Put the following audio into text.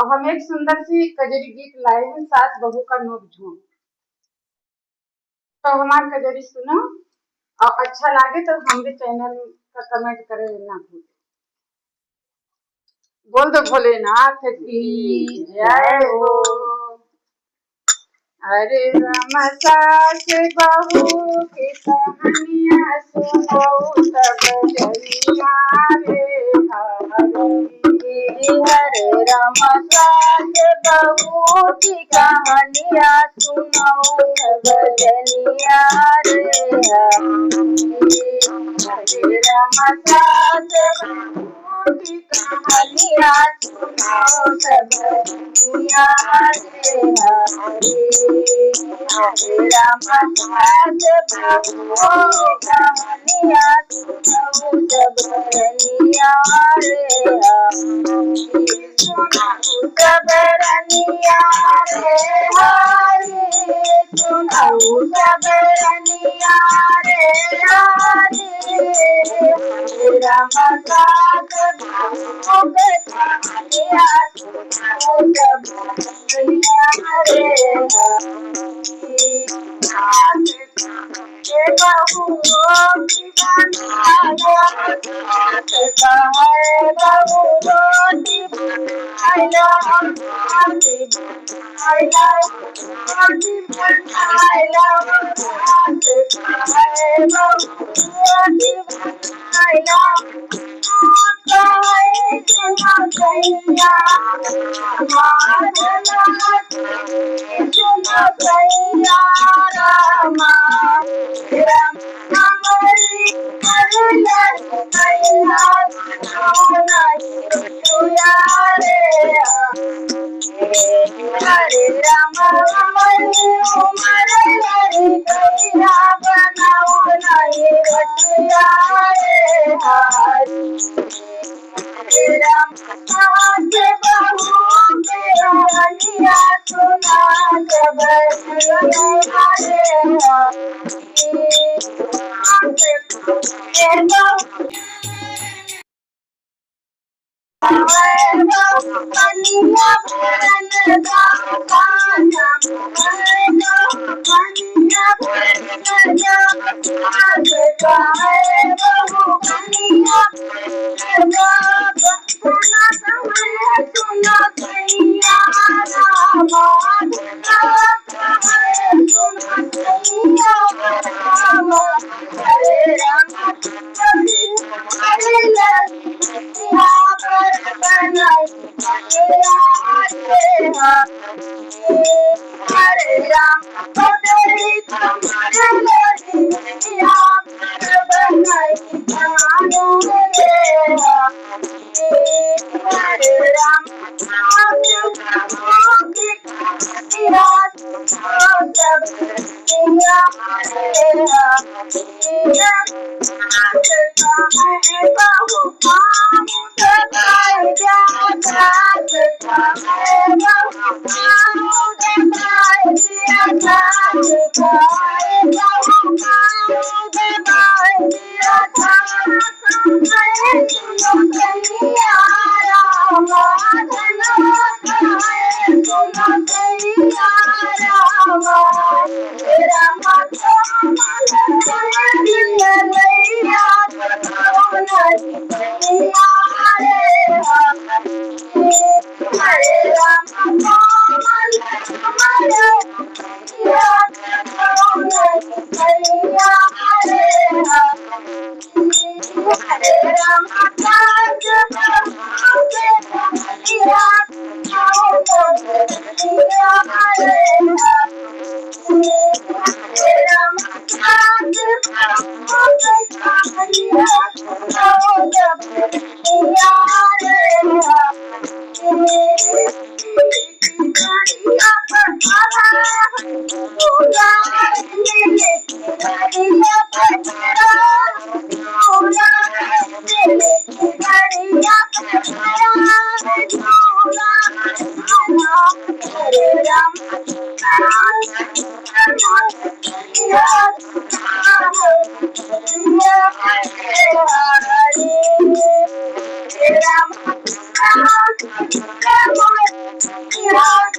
अब हम एक सुंदर सी कजरी गीत लाए हैं, सास बहू का नोक-झोंक। तो हमार कजरी सुनो और अच्छा लगे तो हमारे चैनल का कमेंट करे ना भूले। बोल दो भोलेनाथ की जय हो। अरे राम सास बहू की कहानियाँ सुनो सब जनिया रे हरे राम सास बहू की कहानियाँ सुनो सब जनिया रे हरे राम सास बहू की कहानियाँ सुनो सब जनिया रे हरे राम सास बहू की कहानियाँ सुनो सब जनिया रे सबरनिया रे हरे सुनाऊ सबरनिया रे हरे राम सास बहू के कहानिया सुनाऊ सबरनिया रे बहू की कहानिया बहू रोटी हरे राम बनाओ नहीं रतिया रे हरे राम सास बहू के कहानियाँ सुना सब कनिया भरन दाना कनिया भरन बहू कनिया सुना सुना कनिया रामा सुना कनिया रामा हरे राम हरे हरे राम राम